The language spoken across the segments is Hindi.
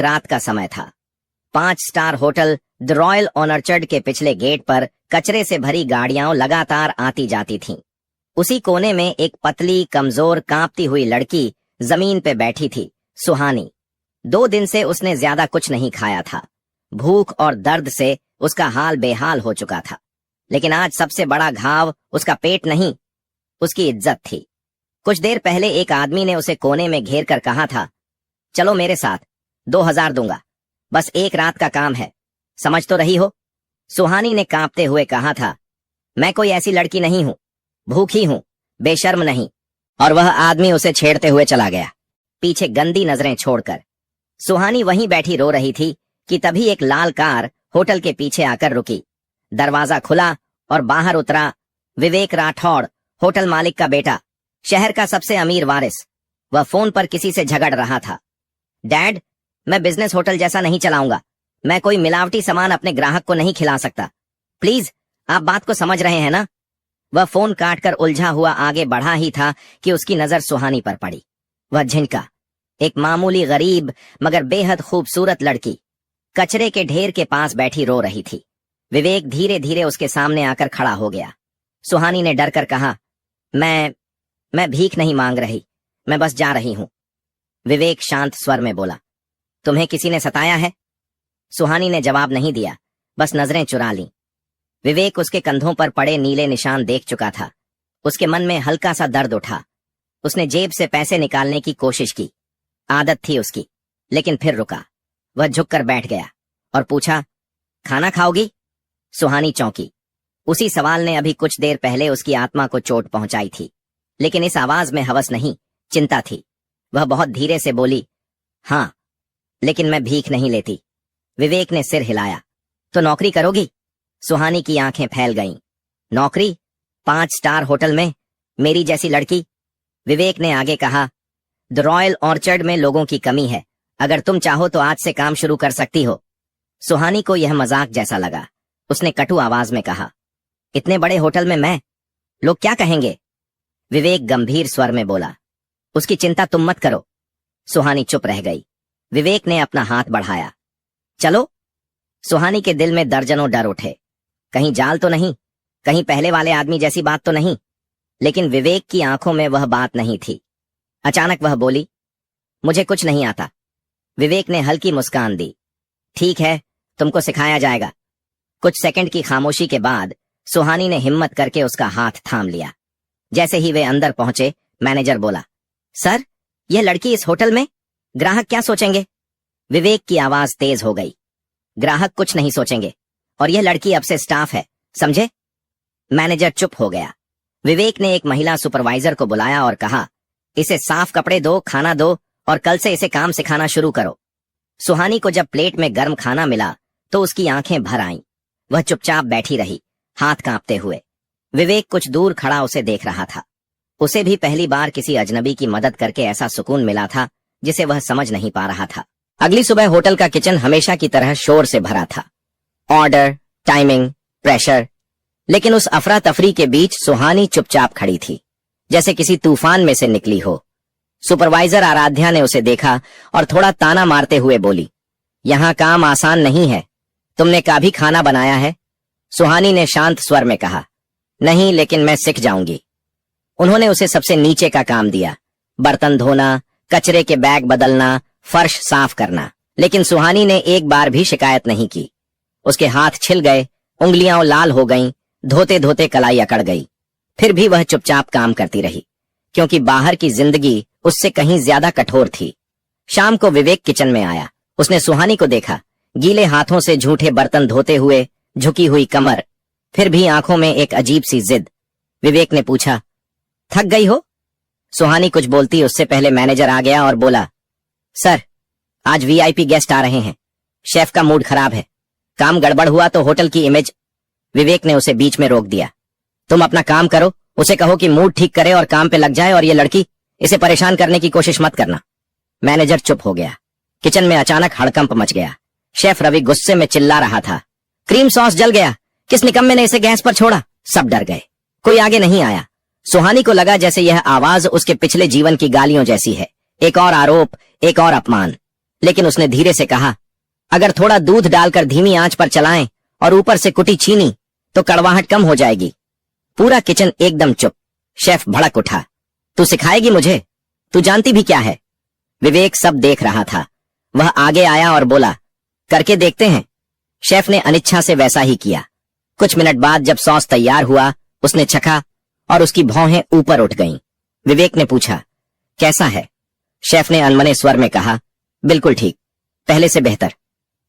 रात का समय था। 5 star hotel the royal orchard के पिछले गेट पर कचरे से भरी गाड़ियां लगातार आती जाती थीं। उसी कोने में एक पतली, कमजोर, कांपती हुई लड़की जमीन पे बैठी थी, सुहानी। 2 दिन से उसने ज्यादा कुछ नहीं खाया था। भूख और दर्द से उसका हाल बेहाल हो चुका था। लेकिन आज सबसे बड़ा घाव उसका पेट नहीं, उसकी इज्जत थी। कुछ देर पहले एक आदमी ने उसे कोने में घेर कर कहा था, चलो मेरे साथ, 2000 दूंगा, बस एक रात का काम है, समझ तो रही हो। सुहानी ने कांपते हुए कहा था, मैं कोई ऐसी लड़की नहीं हूं, भूखी हूं, बेशर्म नहीं। और वह आदमी उसे छेड़ते हुए चला गया, पीछे गंदी नजरें छोड़कर। सुहानी वहीं बैठी रो रही थी कि तभी एक लाल कार होटल के पीछे आकर रुकी। दरवाजा खुला और बाहर उतरा विवेक राठौड़, होटल मालिक का बेटा, शहर का सबसे अमीर वारिस। वह फोन पर किसी से झगड़ रहा था। डैड, मैं बिजनेस होटल जैसा नहीं चलाऊंगा, मैं कोई मिलावटी सामान अपने ग्राहक को नहीं खिला सकता, प्लीज आप बात को समझ रहे हैं ना। वह फोन काटकर उलझा हुआ आगे बढ़ा ही था कि उसकी नजर सुहानी पर पड़ी। वह झिंका, एक मामूली गरीब मगर बेहद खूबसूरत लड़की कचरे के ढेर के पास बैठी रो रही थी। विवेक धीरे धीरे उसके सामने आकर खड़ा हो गया। सुहानी ने डर कर कहा, मैं भीख नहीं मांग रही, मैं बस जा रही हूं। विवेक शांत स्वर में बोला, तुम्हें किसी ने सताया है? सुहानी ने जवाब नहीं दिया, बस नजरें चुरा लीं। विवेक उसके कंधों पर पड़े नीले निशान देख चुका था। उसके मन में हल्का सा दर्द उठा। उसने जेब से पैसे निकालने की कोशिश की, आदत थी उसकी, लेकिन फिर रुका। वह झुककर बैठ गया और पूछा, खाना खाओगी? सुहानी चौंकी। उसी सवाल ने अभी कुछ देर पहले उसकी आत्मा को चोट पहुंचाई थी, लेकिन इस आवाज में हवस नहीं, चिंता थी। वह बहुत धीरे से बोली, हाँ, लेकिन मैं भीख नहीं लेती। विवेक ने सिर हिलाया। तो नौकरी करोगी? सुहानी की आंखें फैल गईं। नौकरी? 5 स्टार होटल में, मेरी जैसी लड़की? विवेक ने आगे कहा, द रॉयल ऑर्चर्ड में लोगों की कमी है, अगर तुम चाहो तो आज से काम शुरू कर सकती हो। सुहानी को यह मजाक जैसा लगा। उसने कटु आवाज में कहा, इतने बड़े होटल में मैं, लोग क्या कहेंगे? विवेक गंभीर स्वर में बोला, उसकी चिंता तुम मत करो। सुहानी चुप रह गई। विवेक ने अपना हाथ बढ़ाया, चलो। सुहानी के दिल में दर्जनों डर उठे। कहीं जाल तो नहीं, कहीं पहले वाले आदमी जैसी बात तो नहीं। लेकिन विवेक की आंखों में वह बात नहीं थी। अचानक वह बोली, मुझे कुछ नहीं आता। विवेक ने हल्की मुस्कान दी, ठीक है, तुमको सिखाया जाएगा। कुछ सेकंड की खामोशी के बाद सुहानी ने हिम्मत करके उसका हाथ थाम लिया। जैसे ही वे अंदर पहुंचे, मैनेजर बोला, सर, यह लड़की इस होटल में, ग्राहक क्या सोचेंगे? विवेक की आवाज तेज हो गई, ग्राहक कुछ नहीं सोचेंगे, और यह लड़की अब से स्टाफ है, समझे? मैनेजर चुप हो गया। विवेक ने एक महिला सुपरवाइजर को बुलाया और कहा, इसे साफ कपड़े दो, खाना दो, और कल से इसे काम सिखाना शुरू करो। सुहानी को जब प्लेट में गर्म खाना मिला तो उसकी आंखें भर आईं। वह चुपचाप बैठी रही, हाथ कांपते हुए। विवेक कुछ दूर खड़ा उसे देख रहा था। उसे भी पहली बार किसी अजनबी की मदद करके ऐसा सुकून मिला था जिसे वह समझ नहीं पा रहा था। अगली सुबह होटल का किचन हमेशा की तरह शोर से भरा था। Order, timing, pressure. लेकिन उस अफरा तफरी के बीच सुहानी चुपचाप खड़ी थी, जैसे किसी तूफान में से निकली हो। सुपरवाइजर आराध्या ने उसे देखा और थोड़ा ताना मारते हुए बोली, यहां काम आसान नहीं है, तुमने कभी खाना बनाया है? सुहानी ने शांत स्वर में कहा, नहीं, लेकिन मैं सीख जाऊंगी। उन्होंने उसे सबसे नीचे का काम दिया, बर्तन धोना, कचरे के बैग बदलना, फर्श साफ करना। लेकिन सुहानी ने एक बार भी शिकायत नहीं की। उसके हाथ छिल गए, उंगलियां लाल हो गईं, धोते धोते कलाई अकड़ गई। फिर भी वह चुपचाप काम करती रही, क्योंकि बाहर की जिंदगी उससे कहीं ज्यादा कठोर थी। शाम को विवेक किचन में आया। उसने सुहानी को देखा, गीले हाथों से झूठे बर्तन धोते हुए, झुकी हुई कमर, फिर भी आंखों में एक अजीब सी जिद। विवेक ने पूछा, थक गई हो? सुहानी कुछ बोलती उससे पहले मैनेजर आ गया और बोला, सर, आज वीआईपी गेस्ट आ रहे हैं, शेफ का मूड खराब है, काम गड़बड़ हुआ तो होटल की इमेज। विवेक ने उसे बीच में रोक दिया, तुम अपना काम करो, उसे कहो कि मूड ठीक करे और काम पे लग जाए, और ये लड़की, इसे परेशान करने की कोशिश मत करना। मैनेजर चुप हो गया। किचन में अचानक हड़कंप मच गया। शेफ रवि गुस्से में चिल्ला रहा था, क्रीम सॉस जल गया, किस निकम्मे ने इसे गैस पर छोड़ा? सब डर गए, कोई आगे नहीं आया। सुहानी को लगा जैसे यह आवाज उसके पिछले जीवन की गालियों जैसी है, एक और आरोप, एक और अपमान। लेकिन उसने धीरे से कहा, अगर थोड़ा दूध डालकर धीमी आंच पर चलाएं और ऊपर से कुटी चीनी तो कड़वाहट कम हो जाएगी। पूरा किचन एकदम चुप। शेफ भड़क उठा, तू सिखाएगी मुझे? तू जानती भी क्या है? विवेक सब देख रहा था। वह आगे आया और बोला, करके देखते हैं। शेफ ने अनिच्छा से वैसा ही किया। कुछ मिनट बाद जब सॉस तैयार हुआ, उसने चखा और उसकी भौहें ऊपर उठ गईं। विवेक ने पूछा, कैसा है? शेफ ने अनमने स्वर में कहा, बिल्कुल ठीक, पहले से बेहतर।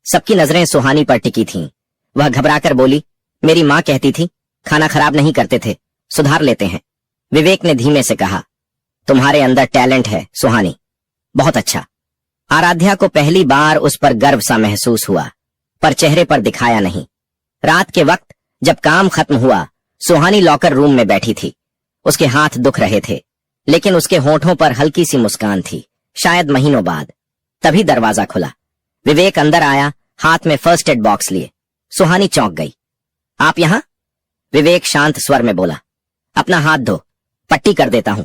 सबकी नजरें सुहानी पर टिकी थीं। वह घबराकर बोली, मेरी माँ कहती थी खाना खराब नहीं करते थे, सुधार लेते हैं। विवेक ने धीमे से कहा, तुम्हारे अंदर टैलेंट है सुहानी, बहुत अच्छा। आराध्या को पहली बार उस पर गर्व सा महसूस हुआ, पर चेहरे पर दिखाया नहीं। रात के वक्त जब काम खत्म हुआ, सुहानी लॉकर रूम में बैठी थी। उसके हाथ दुख रहे थे, लेकिन उसके होंठों पर हल्की सी मुस्कान थी, शायद महीनों बाद। तभी दरवाजा खुला। विवेक अंदर आया, हाथ में फर्स्ट एड बॉक्स लिए। सुहानी चौंक गई। आप यहां? विवेक शांत स्वर में बोला, अपना हाथ धो, पट्टी कर देता हूं।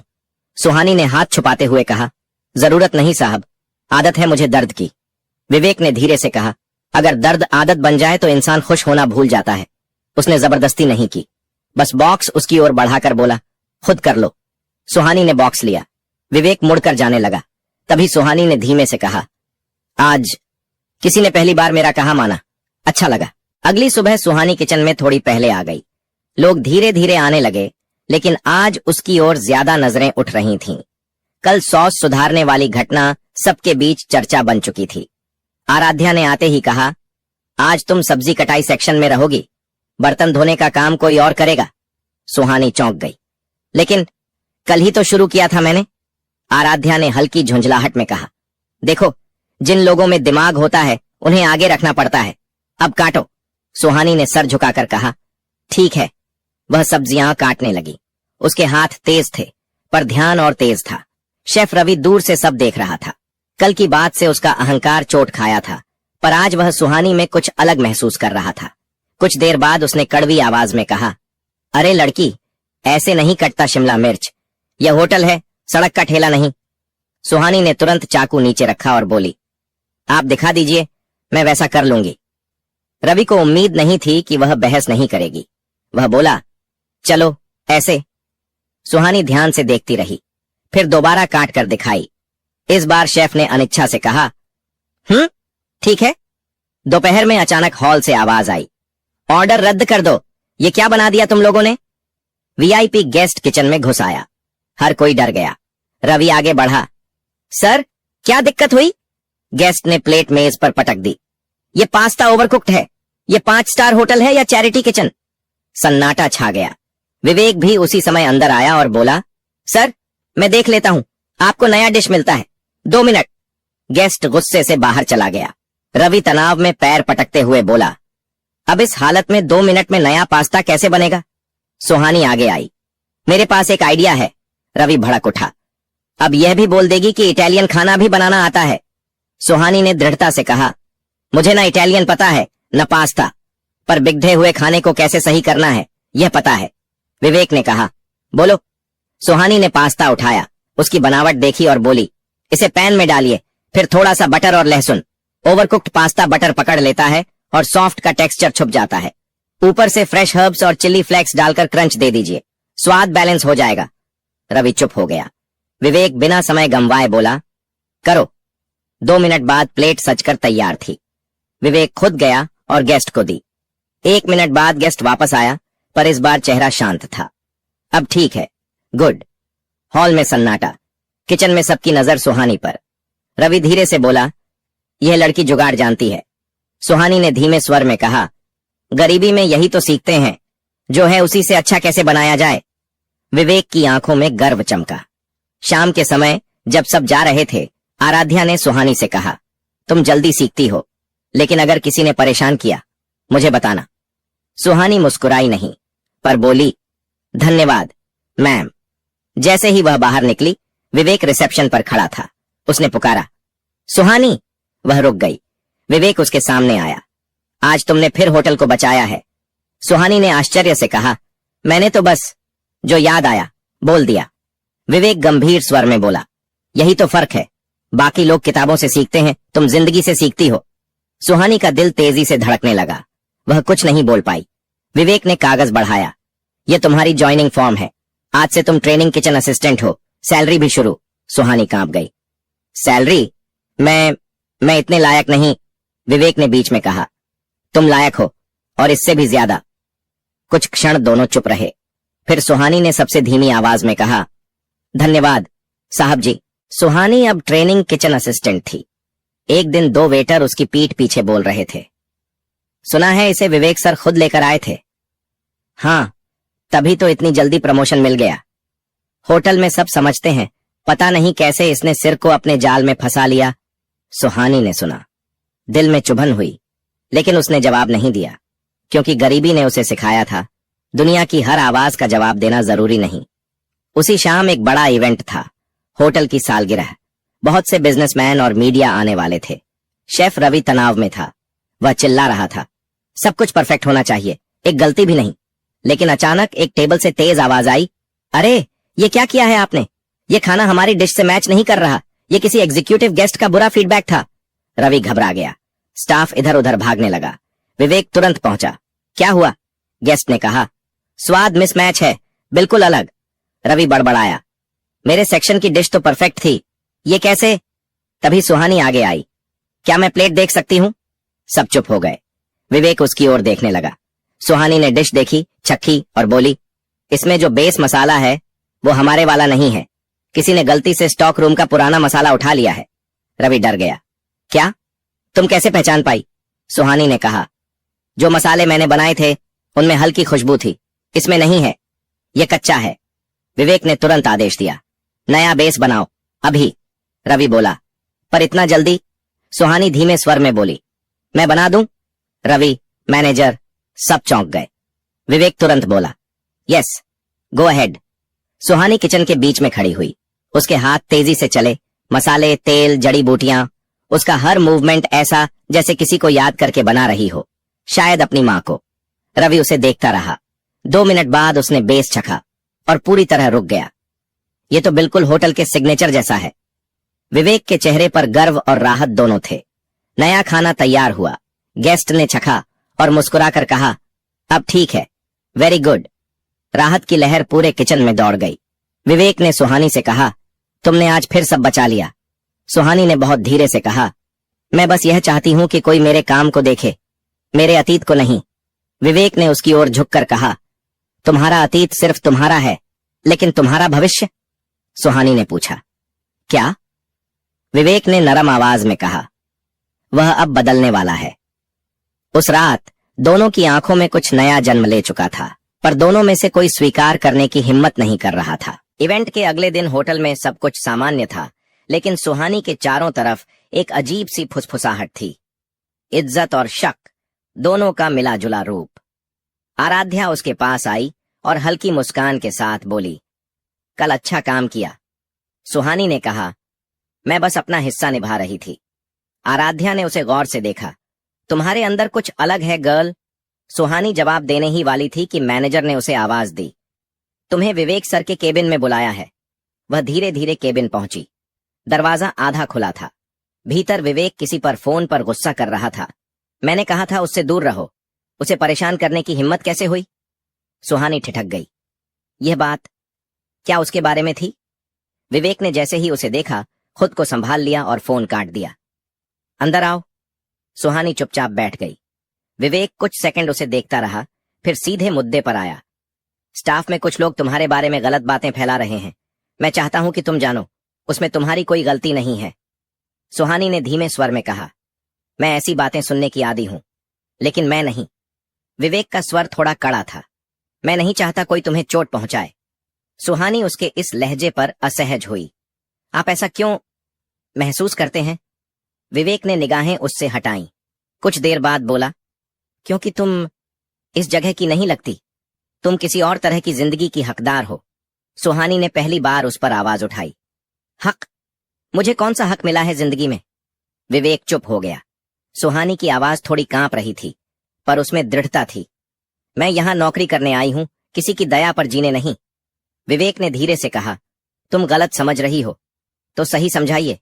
सुहानी ने हाथ छुपाते हुए कहा, जरूरत नहीं साहब, आदत है मुझे दर्द की। विवेक ने धीरे से कहा, अगर दर्द आदत बन जाए तो इंसान खुश होना भूल जाता है। उसने जबरदस्ती नहीं की, बस बॉक्स उसकी ओर बढ़ाकर बोला, खुद कर लो। सुहानी ने बॉक्स लिया। विवेक मुड़कर जाने लगा। तभी सुहानी ने धीमे से कहा, आज किसी ने पहली बार मेरा कहा माना, अच्छा लगा। अगली सुबह सुहानी किचन में थोड़ी पहले आ गई। लोग धीरे धीरे आने लगे, लेकिन आज उसकी ओर ज्यादा नजरें उठ रही थीं। कल सॉस सुधारने वाली घटना सबके बीच चर्चा बन चुकी थी। आराध्या ने आते ही कहा, आज तुम सब्जी कटाई सेक्शन में रहोगी, बर्तन धोने का काम कोई और करेगा। सुहानी चौंक गई, लेकिन कल ही तो शुरू किया था मैंने। आराध्या ने हल्की झुंझलाहट में कहा, देखो, जिन लोगों में दिमाग होता है उन्हें आगे रखना पड़ता है, अब काटो। सुहानी ने सर झुकाकर कहा, ठीक है। वह सब्जियां काटने लगी। उसके हाथ तेज थे, पर ध्यान और तेज था। शेफ रवि दूर से सब देख रहा था। कल की बात से उसका अहंकार चोट खाया था, पर आज वह सुहानी में कुछ अलग महसूस कर रहा था। कुछ देर बाद उसने कड़वी आवाज में कहा, अरे लड़की, ऐसे नहीं कटता शिमला मिर्च, यह होटल है, सड़क का ठेला नहीं। सुहानी ने तुरंत चाकू नीचे रखा और बोली, आप दिखा दीजिए, मैं वैसा कर लूंगी। रवि को उम्मीद नहीं थी कि वह बहस नहीं करेगी। वह बोला, चलो ऐसे। सुहानी ध्यान से देखती रही, फिर दोबारा काट कर दिखाई। इस बार शेफ ने अनिच्छा से कहा, ठीक है। दोपहर में अचानक हॉल से आवाज आई, ऑर्डर रद्द कर दो, ये क्या बना दिया तुम लोगों ने? वीआईपी गेस्ट किचन में घुस आया। हर कोई डर गया। रवि आगे बढ़ा, सर क्या दिक्कत हुई? गेस्ट ने प्लेट मेज पर पटक दी, ये पास्ता ओवरकुक्ड है, ये 5 स्टार होटल है या चैरिटी किचन? सन्नाटा छा गया। विवेक भी उसी समय अंदर आया और बोला, सर मैं देख लेता हूं, आपको नया डिश मिलता है, 2 मिनट। गेस्ट गुस्से से बाहर चला गया। रवि तनाव में पैर पटकते हुए बोला, अब इस हालत में 2 मिनट में नया पास्ता कैसे बनेगा? सुहानी आगे आई, मेरे पास एक आइडिया है। रवि भड़क उठा, अब यह भी बोल देगी कि इटालियन खाना भी बनाना आता है। सुहानी ने दृढ़ता से कहा, मुझे ना इटालियन पता है न पास्ता, पर बिगड़े हुए खाने को कैसे सही करना है यह पता है। विवेक ने कहा, बोलो। सुहानी ने पास्ता उठाया, उसकी बनावट देखी और बोली, इसे पैन में डालिए, फिर थोड़ा सा बटर और लहसुन। ओवरकुक्ड पास्ता बटर पकड़ लेता है और सॉफ्ट का टेक्सचर छुप जाता है। ऊपर से फ्रेश हर्ब्स और चिल्ली फ्लेक्स डालकर क्रंच दे दीजिए, स्वाद बैलेंस हो जाएगा। रवि चुप हो गया। विवेक बिना समय गंवाए बोला, करो। 2 मिनट बाद प्लेट सजकर तैयार थी। विवेक खुद गया और गेस्ट को दी। 1 मिनट बाद गेस्ट वापस आया, पर इस बार चेहरा शांत था। अब ठीक है, गुड। हॉल में सन्नाटा, किचन में सबकी नजर सुहानी पर। रवि धीरे से बोला, यह लड़की जुगाड़ जानती है। सुहानी ने धीमे स्वर में कहा, गरीबी में यही तो सीखते हैं, जो है उसी से अच्छा कैसे बनाया जाए। विवेक की आंखों में गर्व चमका। शाम के समय जब सब जा रहे थे, आराध्या ने सुहानी से कहा, तुम जल्दी सीखती हो, लेकिन अगर किसी ने परेशान किया मुझे बताना। सुहानी मुस्कुराई नहीं, पर बोली, धन्यवाद मैम। जैसे ही वह बाहर निकली, विवेक रिसेप्शन पर खड़ा था। उसने पुकारा, सुहानी। वह रुक गई। विवेक उसके सामने आया। आज तुमने फिर होटल को बचाया है। सुहानी ने आश्चर्य से कहा, मैंने तो बस जो याद आया बोल दिया। विवेक गंभीर स्वर में बोला, यही तो फर्क है, बाकी लोग किताबों से सीखते हैं, तुम जिंदगी से सीखती हो। सुहानी का दिल तेजी से धड़कने लगा। वह कुछ नहीं बोल पाई। विवेक ने कागज बढ़ाया। यह तुम्हारी ज्वाइनिंग फॉर्म है। आज से तुम ट्रेनिंग किचन असिस्टेंट हो, सैलरी भी शुरू। सुहानी कांप गई। सैलरी? मैं इतने लायक नहीं, विवेक ने बीच में कहा। तुम लायक हो, और इससे भी ज्यादा। कुछ क्षण दोनों चुप रहे। फिर सुहानी ने सबसे धीमी आवाज में कहा, धन्यवाद साहब जी। सुहानी अब ट्रेनिंग किचन असिस्टेंट थी। एक दिन 2 वेटर उसकी पीठ पीछे बोल रहे थे, सुना है इसे विवेक सर खुद लेकर आए थे। हाँ, तभी तो इतनी जल्दी प्रमोशन मिल गया। होटल में सब समझते हैं, पता नहीं कैसे इसने सिर को अपने जाल में फंसा लिया। सुहानी ने सुना। दिल में चुभन हुई, लेकिन उसने जवाब नहीं दिया, क्योंकि गरीबी ने उसे सिखाया था दुनिया की हर आवाज का जवाब देना जरूरी नहीं। उसी शाम एक बड़ा इवेंट था, होटल की सालगिरह। बहुत से बिजनेसमैन और मीडिया आने वाले थे। शेफ रवि तनाव में था। वह चिल्ला रहा था, सब कुछ परफेक्ट होना चाहिए, एक गलती भी नहीं। लेकिन अचानक एक टेबल से तेज आवाज आई, अरे ये क्या किया है आपने? ये खाना हमारी डिश से मैच नहीं कर रहा। ये किसी एग्जीक्यूटिव गेस्ट का बुरा फीडबैक था। रवि घबरा गया। स्टाफ इधर उधर भागने लगा। विवेक तुरंत पहुंचा। क्या हुआ? गेस्ट ने कहा। स्वाद मिसमैच है, बिल्कुल अलग। रवि बड़बड़ाया, मेरे सेक्शन की डिश तो परफेक्ट थी, ये कैसे? तभी सुहानी आगे आई। क्या मैं प्लेट देख सकती हूं? सब चुप हो गए। विवेक उसकी ओर देखने लगा। सुहानी ने डिश देखी, चखी और बोली, इसमें जो बेस मसाला है वो हमारे वाला नहीं है। किसी ने गलती से स्टॉक रूम का पुराना मसाला उठा लिया है। रवि डर गया। क्या? तुम कैसे पहचान पाई? सुहानी ने कहा, जो मसाले मैंने बनाए थे उनमें हल्की खुशबू थी, इसमें नहीं है, यह कच्चा है। विवेक ने तुरंत आदेश दिया, नया बेस बनाओ अभी। रवि बोला, पर इतना जल्दी? सुहानी धीमे स्वर में बोली, मैं बना दूं? रवि, मैनेजर सब चौंक गए। विवेक तुरंत बोला, यस, गो अहेड। सुहानी किचन के बीच में खड़ी हुई। उसके हाथ तेजी से चले, मसाले, तेल, जड़ी बूटियां, उसका हर मूवमेंट ऐसा जैसे किसी को याद करके बना रही हो, शायद अपनी मां को। रवि उसे देखता रहा। 2 मिनट बाद उसने बेस चखा और पूरी तरह रुक गया। ये तो बिल्कुल होटल के सिग्नेचर जैसा है। विवेक के चेहरे पर गर्व और राहत दोनों थे। नया खाना तैयार हुआ। गेस्ट ने चखा और मुस्कुराकर कहा, अब ठीक है, वेरी गुड। राहत की लहर पूरे किचन में दौड़ गई। विवेक ने सुहानी से कहा, तुमने आज फिर सब बचा लिया। सुहानी ने बहुत धीरे से कहा, मैं बस यह चाहती हूं कि कोई मेरे काम को देखे, मेरे अतीत को नहीं। विवेक ने उसकी ओर झुककर कहा, तुम्हारा अतीत सिर्फ तुम्हारा है, लेकिन तुम्हारा भविष्य? सुहानी ने पूछा। क्या? विवेक ने नरम आवाज में कहा, वह अब बदलने वाला है। उस रात दोनों की आंखों में कुछ नया जन्म ले चुका था, पर दोनों में से कोई स्वीकार करने की हिम्मत नहीं कर रहा था। इवेंट के अगले दिन होटल में सब कुछ सामान्य था, लेकिन सुहानी के चारों तरफ एक अजीब सी फुसफुसाहट थी। इज्जत और शक दोनों का मिला जुला रूप। आराध्या उसके पास आई और हल्की मुस्कान के साथ बोली, कल अच्छा काम किया। सुहानी ने कहा, मैं बस अपना हिस्सा निभा रही थी। आराध्या ने उसे गौर से देखा। तुम्हारे अंदर कुछ अलग है गर्ल। सुहानी जवाब देने ही वाली थी कि मैनेजर ने उसे आवाज दी, तुम्हें विवेक सर के केबिन में बुलाया है। वह धीरे धीरे केबिन पहुंची। दरवाजा आधा खुला था। भीतर विवेक किसी पर फोन पर गुस्सा कर रहा था। मैंने कहा था उससे दूर रहो, उसे परेशान करने की हिम्मत कैसे हुई? सुहानी ठिठक गई। यह बात क्या उसके बारे में थी? विवेक ने जैसे ही उसे देखा खुद को संभाल लिया और फोन काट दिया। अंदर आओ। सुहानी चुपचाप बैठ गई। विवेक कुछ सेकंड उसे देखता रहा, फिर सीधे मुद्दे पर आया। स्टाफ में कुछ लोग तुम्हारे बारे में गलत बातें फैला रहे हैं। मैं चाहता हूं कि तुम जानो, उसमें तुम्हारी कोई गलती नहीं है। सुहानी ने धीमे स्वर में कहा, मैं ऐसी बातें सुनने की आदी हूं, लेकिन मैं नहीं। विवेक का स्वर थोड़ा कड़ा था। मैं नहीं चाहता कोई तुम्हें चोट पहुंचाए। सुहानी उसके इस लहजे पर असहज हुई। आप ऐसा क्यों महसूस करते हैं? विवेक ने निगाहें उससे हटाईं। कुछ देर बाद बोला, क्योंकि तुम इस जगह की नहीं लगती। तुम किसी और तरह की जिंदगी की हकदार हो। सुहानी ने पहली बार उस पर आवाज उठाई। हक? मुझे कौन सा हक मिला है जिंदगी में? विवेक चुप हो गया। सुहानी की आवाज थोड़ी कांप रही थी, पर उसमें दृढ़ता थी। मैं यहां नौकरी करने आई हूं, किसी की दया पर जीने नहीं। विवेक ने धीरे से कहा, तुम गलत समझ रही हो, तो सही समझाइए।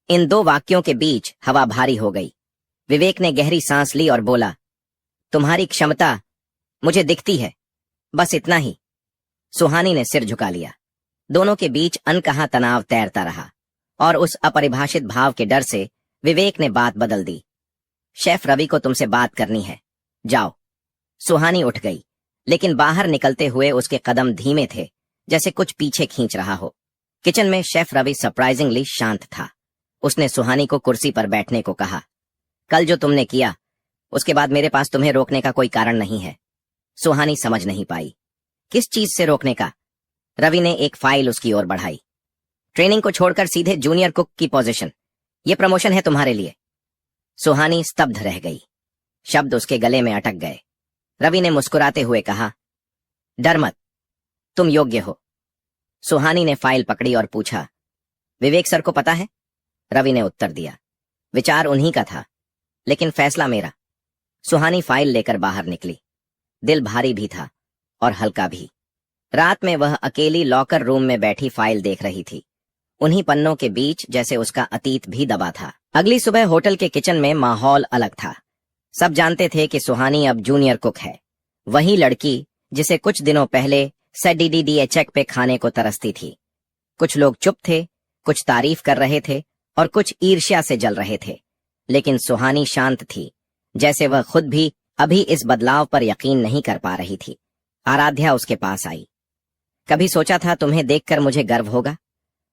इन दो वाक्यों के बीच हवा भारी हो गई। विवेक ने गहरी सांस ली और बोला, तुम्हारी क्षमता मुझे दिखती है, बस इतना ही। सुहानी ने सिर झुका लिया। दोनों के बीच अनकहा तनाव तैरता रहा और उस अपरिभाषित भाव के डर से विवेक ने बात बदल दी। शेफ रवि को तुमसे बात करनी है, जाओ। सुहानी उठ गई, लेकिन बाहर निकलते हुए उसके कदम धीमे थे, जैसे कुछ पीछे खींच रहा हो। किचन में शेफ रवि सरप्राइजिंगली शांत था। उसने सुहानी को कुर्सी पर बैठने को कहा। कल जो तुमने किया, उसके बाद मेरे पास तुम्हें रोकने का कोई कारण नहीं है। सुहानी समझ नहीं पाई। किस चीज से रोकने का? रवि ने एक फाइल उसकी ओर बढ़ाई। ट्रेनिंग को छोड़कर सीधे जूनियर कुक की पोजीशन, ये प्रमोशन है तुम्हारे लिए। सुहानी स्तब्ध रह गई। शब्द उसके गले में अटक गए। रवि ने मुस्कुराते हुए कहा, डर मत, तुम योग्य हो। सुहानी ने फाइल पकड़ी और पूछा, विवेक सर को पता है? रवि ने उत्तर दिया, विचार उन्हीं का था, लेकिन फैसला मेरा। सुहानी फाइल लेकर बाहर निकली। दिल भारी भी था और हल्का भी। रात में वह अकेली लॉकर रूम में बैठी फाइल देख रही थी। उन्हीं पन्नों के बीच जैसे उसका अतीत भी दबा था। अगली सुबह होटल के किचन में माहौल अलग था। सब जानते थे कि सुहानी अब जूनियर कुक है, वही लड़की जिसे कुछ दिनों पहले सेडीडीडीए चेक पे खाने को तरसती थी। कुछ लोग चुप थे, कुछ तारीफ कर रहे थे और कुछ ईर्ष्या से जल रहे थे, लेकिन सुहानी शांत थी, जैसे वह खुद भी अभी इस बदलाव पर यकीन नहीं कर पा रही थी। आराध्या उसके पास आई। कभी सोचा था तुम्हें देखकर मुझे गर्व होगा?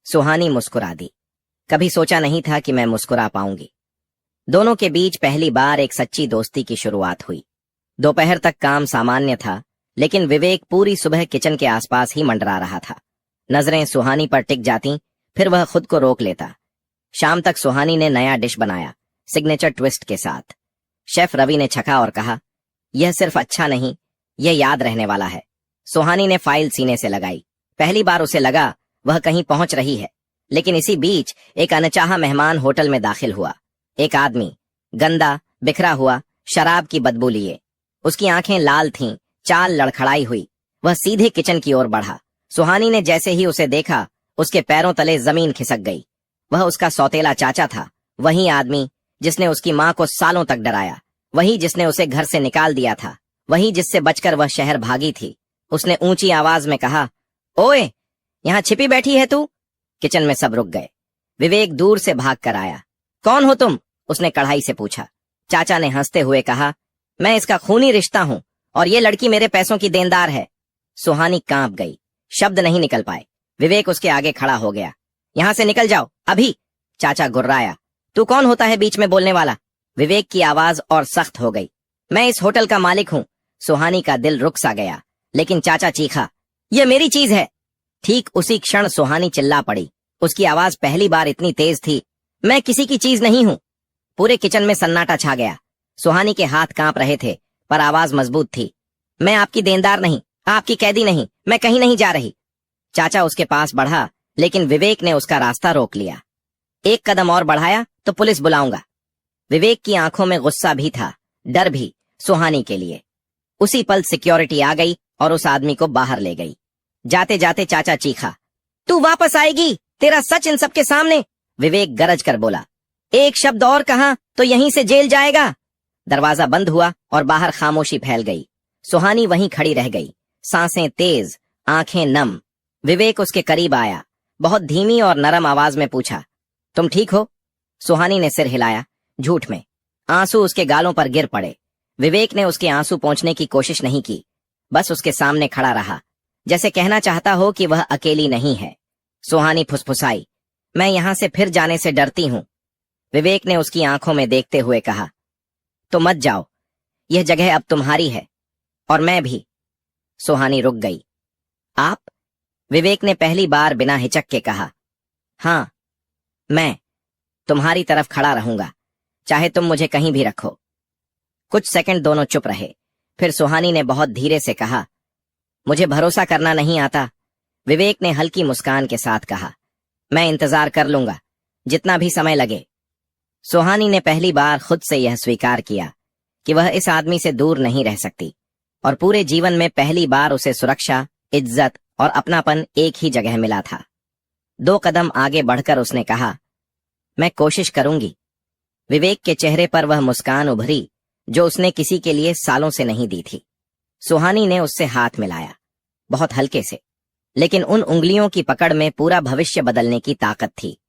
सुहानी मुस्कुरा दी। कभी सोचा नहीं था कि मैं मुस्कुरा पाऊंगी। दोनों के बीच पहली बार एक सच्ची दोस्ती की शुरुआत हुई। दोपहर तक काम सामान्य था, लेकिन विवेक पूरी सुबह किचन के आसपास ही मंडरा रहा था। नजरें सुहानी पर टिक जाती, फिर वह खुद को रोक लेता। शाम तक सुहानी ने नया डिश बनाया, सिग्नेचर ट्विस्ट के साथ। शेफ रवि ने छका और कहा, यह सिर्फ अच्छा नहीं, यह याद रहने वाला है। सुहानी ने फाइल सीने से लगाई। पहली बार उसे लगा वह कहीं पहुंच रही है, लेकिन इसी बीच एक अनचाहा मेहमान होटल में दाखिल हुआ। एक आदमी, गंदा, बिखरा हुआ, शराब की बदबू लिए। उसकी आंखें लाल थीं, चाल लड़खड़ाई हुई। वह सीधे किचन की ओर बढ़ा। सुहानी ने जैसे ही उसे देखा, उसके पैरों तले जमीन खिसक गई। वह उसका सौतेला चाचा था, वही आदमी जिसने उसकी मां को सालों तक डराया, वही जिसने उसे घर से निकाल दिया था, वही जिससे बचकर वह शहर भागी थी। उसने ऊंची आवाज में कहा, ओए, यहां छिपी बैठी है तू? किचन में सब रुक गए। विवेक दूर से भाग कर आया। कौन हो तुम? उसने कढ़ाई से पूछा। चाचा ने हंसते हुए कहा, मैं इसका खूनी रिश्ता हूं और ये लड़की मेरे पैसों की देनदार है। सुहानी कांप गई, शब्द नहीं निकल पाए। विवेक उसके आगे खड़ा हो गया। यहां से निकल जाओ, अभी। चाचा गुर्राया, तू कौन होता है बीच में बोलने वाला? विवेक की आवाज और सख्त हो गई। मैं इस होटल का मालिक हूं। सुहानी का दिल रुक सा गया, लेकिन चाचा चीखा, यह मेरी चीज है। ठीक उसी क्षण सुहानी चिल्ला पड़ी। उसकी आवाज पहली बार इतनी तेज थी, मैं किसी की चीज नहीं हूं। पूरे किचन में सन्नाटा छा गया। सुहानी के हाथ कांप रहे थे, पर आवाज मजबूत थी। मैं आपकी देनदार नहीं, आपकी कैदी नहीं, मैं कहीं नहीं जा रही। चाचा उसके पास बढ़ा, लेकिन विवेक ने उसका रास्ता रोक लिया। एक कदम और बढ़ाया तो पुलिस बुलाऊंगा। विवेक की आंखों में गुस्सा भी था, डर भी, सुहानी के लिए। उसी पल सिक्योरिटी आ गई और उस आदमी को बाहर ले गई। जाते जाते चाचा चीखा, तू वापस आएगी, तेरा सच इन सबके सामने। विवेक गरज कर बोला, एक शब्द और कहा तो यहीं से जेल जाएगा। दरवाजा बंद हुआ और बाहर खामोशी फैल गई। सुहानी वहीं खड़ी रह गई, सांसें तेज, आंखें नम। विवेक उसके करीब आया, बहुत धीमी और नरम आवाज में पूछा, तुम ठीक हो? सुहानी ने सिर हिलाया, झूठ में। आंसू उसके गालों पर गिर पड़े। विवेक ने उसके आंसू पोंछने की कोशिश नहीं की, बस उसके सामने खड़ा रहा, जैसे कहना चाहता हो कि वह अकेली नहीं है। सुहानी फुसफुसाई, मैं यहां से फिर जाने से डरती हूं। विवेक ने उसकी आंखों में देखते हुए कहा, तो मत जाओ, यह जगह अब तुम्हारी है, और मैं भी। सुहानी रुक गई। आप? विवेक ने पहली बार बिना हिचक के कहा, हां, मैं तुम्हारी तरफ खड़ा रहूंगा, चाहे तुम मुझे कहीं भी रखो। कुछ सेकंड दोनों चुप रहे, फिर सुहानी ने बहुत धीरे से कहा, मुझे भरोसा करना नहीं आता। विवेक ने हल्की मुस्कान के साथ कहा, मैं इंतजार कर लूंगा, जितना भी समय लगे। सुहानी ने पहली बार खुद से यह स्वीकार किया कि वह इस आदमी से दूर नहीं रह सकती, और पूरे जीवन में पहली बार उसे सुरक्षा, इज्जत और अपनापन एक ही जगह मिला था। 2 कदम आगे बढ़कर उसने कहा, मैं कोशिश करूंगी। विवेक के चेहरे पर वह मुस्कान उभरी जो उसने किसी के लिए सालों से नहीं दी थी। सुहानी ने उससे हाथ मिलाया, बहुत हल्के से, लेकिन उन उंगलियों की पकड़ में पूरा भविष्य बदलने की ताकत थी।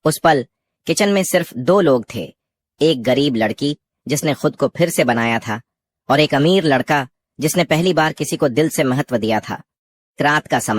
उस पल किचन में सिर्फ दो लोग थे, एक गरीब लड़की जिसने खुद को फिर से बनाया था और एक अमीर लड़का जिसने पहली बार किसी को दिल से महत्व दिया था। रात का समय